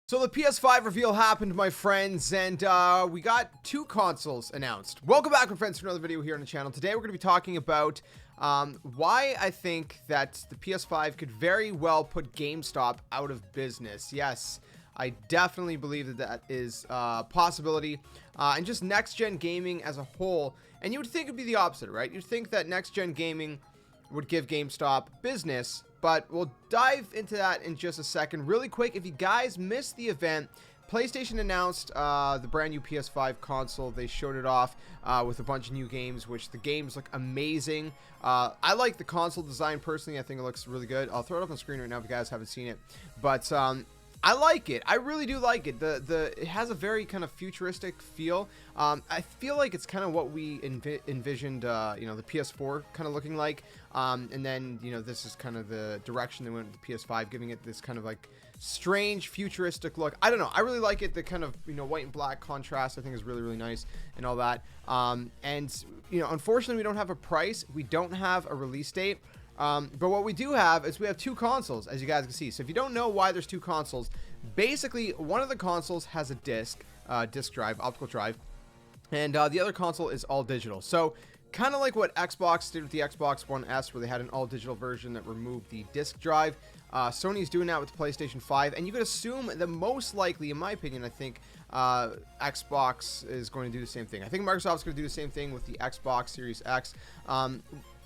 So the PS5 reveal happened, my friends, and we got two consoles announced. Welcome back, my friends, to another video here on the channel. Today we're going to be talking about why I think that the PS5 could very well put GameStop out of business. Yes, I definitely believe that that is a possibility. And just next-gen gaming as a whole, and you would think it would be the opposite, right? You'd think that next-gen gaming would give GameStop business, but we'll dive into that in just a second. Really quick, if you guys missed the event, PlayStation announced the brand new PS5 console. They showed it off with a bunch of new games, which the games look amazing. I like the console design personally. I think it looks really good. I'll throw it up on the screen right now if you guys haven't seen it. But I like it. I really do like it. It has a very kind of futuristic feel. I feel like it's kind of what we envisioned, the PS4 kind of looking like. And then, this is kind of the direction they went with the PS5, giving it this kind of like strange futuristic look. I don't know. I really like it. The kind of, white and black contrast I think is really, really nice and all that. Unfortunately we don't have a price. We don't have a release date. But what we do have is we have two consoles, as you guys can see. So if you don't know why there's two consoles, basically one of the consoles has a disk drive, optical drive, and the other console is all digital. So kind of like what Xbox did with the Xbox One S, where they had an all digital version that removed the disk drive. Sony's doing that with the PlayStation 5, and you could assume that most likely, in my opinion, I think Xbox is going to do the same thing. I think Microsoft's going to do the same thing with the Xbox Series X.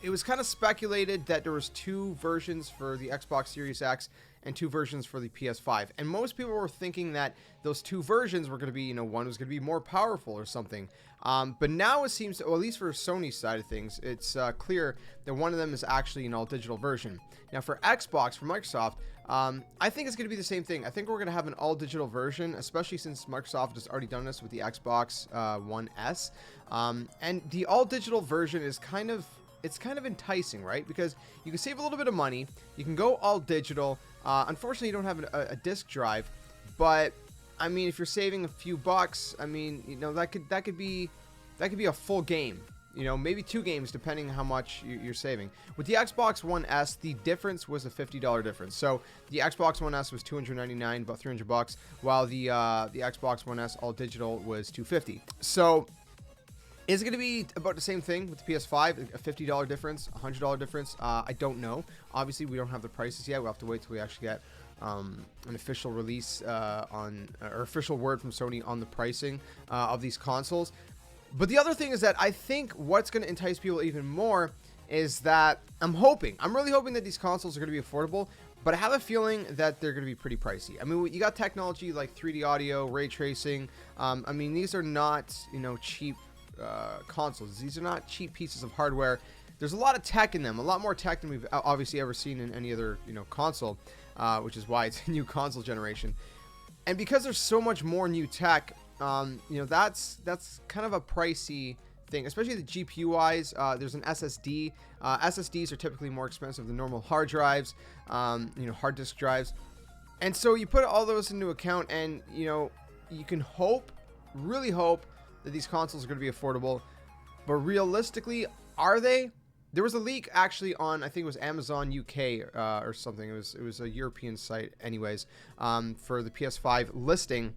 It was kind of speculated that there was two versions for the Xbox Series X and two versions for the PS5. And most people were thinking that those two versions were going to be, one was going to be more powerful or something. But now it seems, well, at least for Sony's side of things, it's clear that one of them is actually an all-digital version. Now for Xbox, for Microsoft, I think it's going to be the same thing. I think we're going to have an all-digital version, especially since Microsoft has already done this with the Xbox One S. And the all-digital version is kind of enticing, right? Because you can save a little bit of money. You can go all digital. Unfortunately, you don't have a disk drive, but I mean, if you're saving a few bucks, I mean, that could be a full game. Maybe two games depending how much you're saving. With the Xbox One S, the difference was a $50 difference. So the Xbox One S was $299, about $300, while the Xbox One S all digital was $250. So is it going to be about the same thing with the PS5? A $50 difference, a $100 difference? I don't know. Obviously, we don't have the prices yet. We'll have to wait till we actually get an official release or official word from Sony on the pricing of these consoles. But the other thing is that I think what's going to entice people even more is that I'm really hoping that these consoles are going to be affordable, but I have a feeling that they're going to be pretty pricey. I mean, you got technology like 3D audio, ray tracing. I mean, these are not, cheap consoles. These are not cheap pieces of hardware. There's a lot of tech in them, a lot more tech than we've obviously ever seen in any other console, which is why it's a new console generation. And because there's so much more new tech, that's kind of a pricey thing, especially the GPU wise. There's an SSD. SSDs are typically more expensive than normal hard drives, hard disk drives. And so you put all those into account, and you can really hope that these consoles are going to be affordable. But realistically, are they? There was a leak actually on, I think it was Amazon UK or something. It was a European site anyways, for the PS5 listing.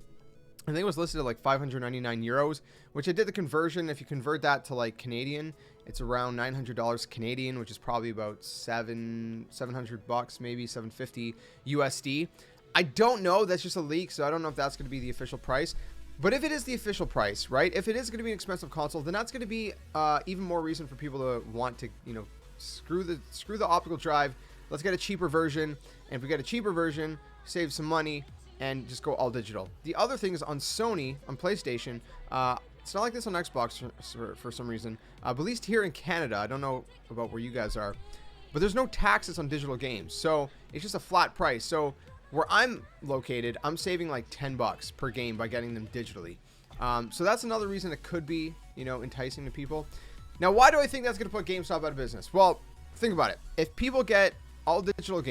I think it was listed at like 599 euros, which I did the conversion. If you convert that to like Canadian, it's around $900 Canadian, which is probably about $700, maybe $750 USD. I don't know. That's just a leak, so I don't know if that's going to be the official price. But if it is the official price, right? If it is going to be an expensive console, then that's going to be even more reason for people to want to, screw the optical drive. Let's get a cheaper version, and if we get a cheaper version, save some money and just go all digital. The other thing is on Sony, on PlayStation, it's not like this on Xbox for some reason, but at least here in Canada, I don't know about where you guys are, but there's no taxes on digital games, so it's just a flat price. So where I'm located, I'm saving like $10 per game by getting them digitally. So that's another reason it could be, enticing to people. Now, why do I think that's going to put GameStop out of business? Well, think about it. If people get all digital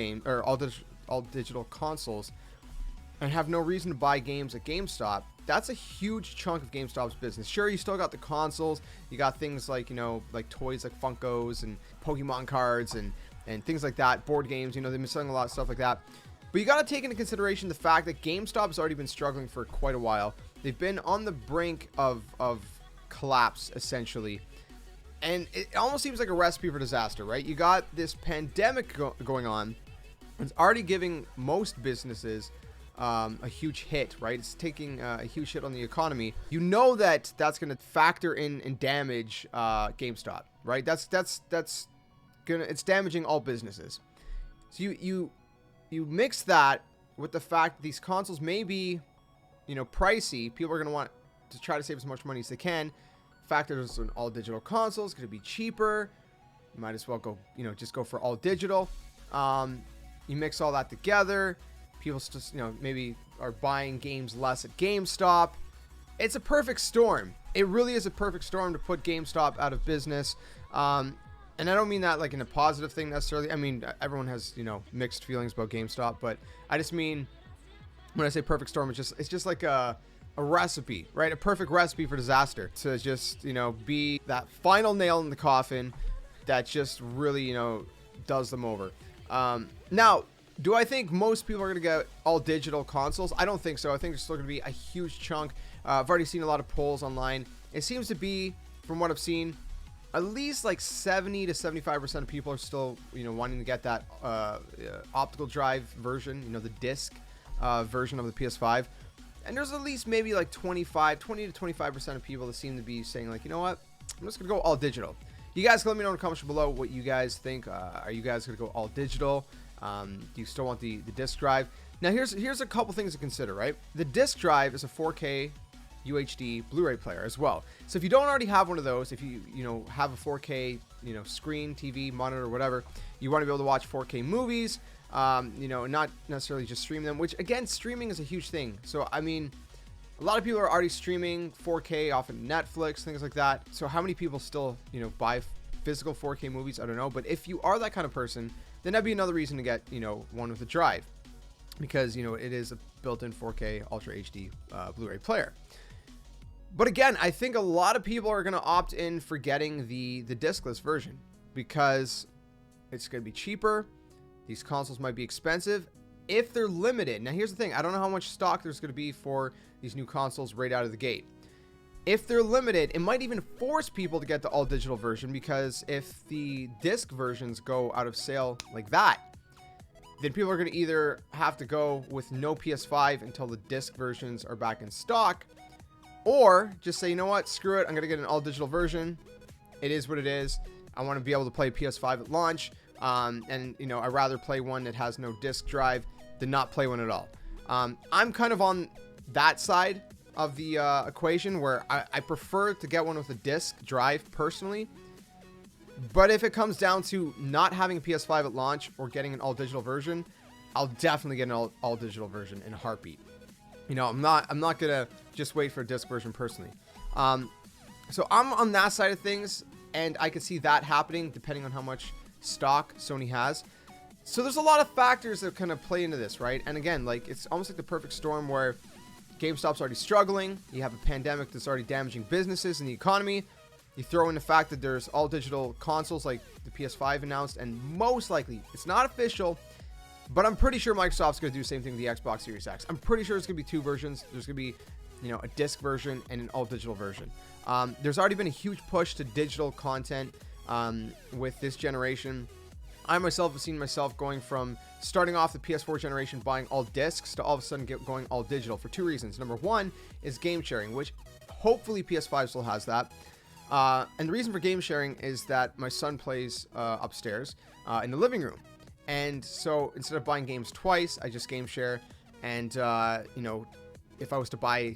all digital consoles and have no reason to buy games at GameStop, that's a huge chunk of GameStop's business. Sure, you still got the consoles. You got things like, like toys like Funkos and Pokemon cards and things like that, board games. They've been selling a lot of stuff like that. But you got to take into consideration the fact that GameStop has already been struggling for quite a while. They've been on the brink of collapse, essentially. And it almost seems like a recipe for disaster, right? You got this pandemic going on. It's already giving most businesses a huge hit, right? It's taking a huge hit on the economy. You know that that's going to factor in and damage GameStop, right? That's gonna, it's damaging all businesses. So you mix that with the fact that these consoles may be, you know, pricey. People are going to want to try to save as much money as they can. Factors on all digital consoles, going to be cheaper. You might as well go, you know, just go for all digital. You mix all that together. People just, you know, maybe are buying games less at GameStop. It's a perfect storm. It really is a perfect storm to put GameStop out of business. And I don't mean that like in a positive thing necessarily. I mean, everyone has, you know, mixed feelings about GameStop, but I just mean when I say perfect storm, it's just like a recipe, right? A perfect recipe for disaster to just, you know, be that final nail in the coffin that just really, you know, does them over. Now, do I think most people are going to get all digital consoles? I don't think so. I think there's still going to be a huge chunk. I've already seen a lot of polls online. It seems to be, from what I've seen, at least like 70 to 75% of people are still, you know, wanting to get that optical drive version, you know, the disc version of the PS5. And there's at least maybe like 20 to 25% of people that seem to be saying like, you know what, I'm just going to go all digital. You guys can let me know in the comments below what you guys think. Are you guys going to go all digital? Do you still want the disc drive? Now here's a couple things to consider, right? The disc drive is a 4K UHD Blu-ray player as well. So if you don't already have one of those, if you know, have a 4K, you know, screen, TV, monitor, whatever, you want to be able to watch 4K movies, you know, not necessarily just stream them, which again, streaming is a huge thing. So, I mean, a lot of people are already streaming 4K off of Netflix, things like that. So how many people still, you know, buy physical 4K movies? I don't know. But if you are that kind of person, then that'd be another reason to get, you know, one with a drive, because, you know, it is a built-in 4K Ultra HD Blu-ray player. But again, I think a lot of people are going to opt in for getting the discless version because it's going to be cheaper. These consoles might be expensive if they're limited. Now, here's the thing. I don't know how much stock there's going to be for these new consoles right out of the gate. If they're limited, it might even force people to get the all-digital version, because if the disc versions go out of sale like that, then people are going to either have to go with no PS5 until the disc versions are back in stock, or just say, you know what, screw it, I'm going to get an all-digital version. It is what it is. I want to be able to play PS5 at launch, and, you know, I'd rather play one that has no disc drive than not play one at all. I'm kind of on that side of the equation where I prefer to get one with a disc drive personally. But if it comes down to not having a PS5 at launch or getting an all-digital version, I'll definitely get an all-digital version in a heartbeat. You know, I'm not gonna just wait for a disc version personally. So I'm on that side of things, and I can see that happening depending on how much stock Sony has. So there's a lot of factors that kind of play into this, right? And again, like, it's almost like the perfect storm where GameStop's already struggling. You have a pandemic that's already damaging businesses and the economy. You throw in the fact that there's all digital consoles like the PS5 announced, and most likely, it's not official, but I'm pretty sure Microsoft's going to do the same thing with the Xbox Series X. I'm pretty sure it's going to be two versions. There's going to be, you know, a disc version and an all digital version. There's already been a huge push to digital content with this generation. I myself have seen myself going from starting off the PS4 generation buying all discs to all of a sudden going all digital for two reasons. Number one is game sharing, which hopefully PS5 still has that. And the reason for game sharing is that my son plays upstairs in the living room. And so instead of buying games twice, I just game share. And, you know, if I was to buy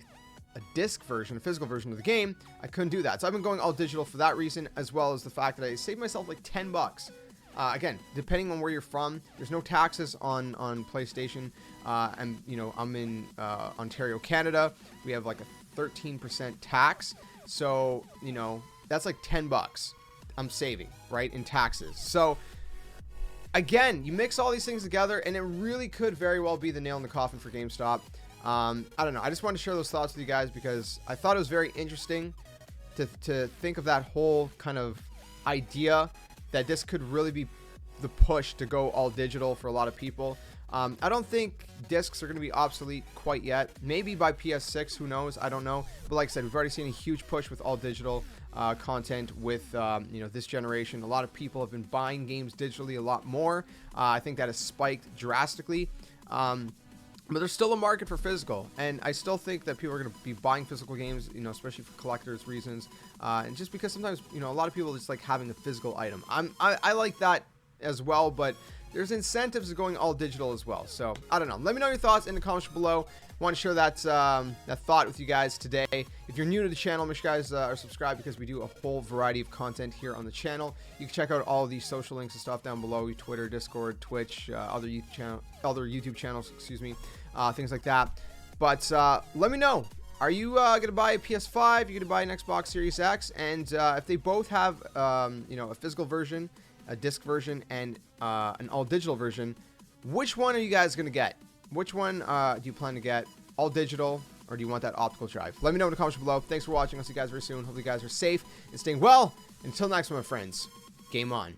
a disc version, a physical version of the game, I couldn't do that. So I've been going all digital for that reason, as well as the fact that I saved myself like $10. Again, depending on where you're from, there's no taxes on PlayStation. And, you know, I'm in Ontario, Canada. We have like a 13% tax. So, you know, that's like $10 I'm saving, right, in taxes. So, again, you mix all these things together, and it really could very well be the nail in the coffin for GameStop. I don't know. I just wanted to share those thoughts with you guys because I thought it was very interesting to think of that whole kind of idea that this could really be the push to go all digital for a lot of people. I don't think discs are going to be obsolete quite yet. Maybe by PS6, who knows? I don't know. But like I said, we've already seen a huge push with all digital content with this generation. A lot of people have been buying games digitally a lot more. I think that has spiked drastically. But there's still a market for physical, and I still think that people are going to be buying physical games, especially for collectors reasons, and just because sometimes, a lot of people just like having a physical item. I like that as well, but there's incentives of going all digital as well. So I don't know. Let me know your thoughts in the comments below. I want to share that thought with you guys today. If you're new to the channel, make sure you guys are subscribed, because we do a whole variety of content here on the channel. You can check out all these social links and stuff down below: Twitter, Discord, Twitch, other YouTube channels, excuse me, things like that. But let me know. Are you gonna buy a PS5? You're gonna buy an Xbox Series X? And if they both have a physical version, a disc version, and an all digital version, which one are you guys gonna get? Which one do you plan to get? All digital, or do you want that optical drive? Let me know in the comments below. Thanks for watching. I'll see you guys very soon. Hopefully you guys are safe and staying well. Until next one, my friends. Game on.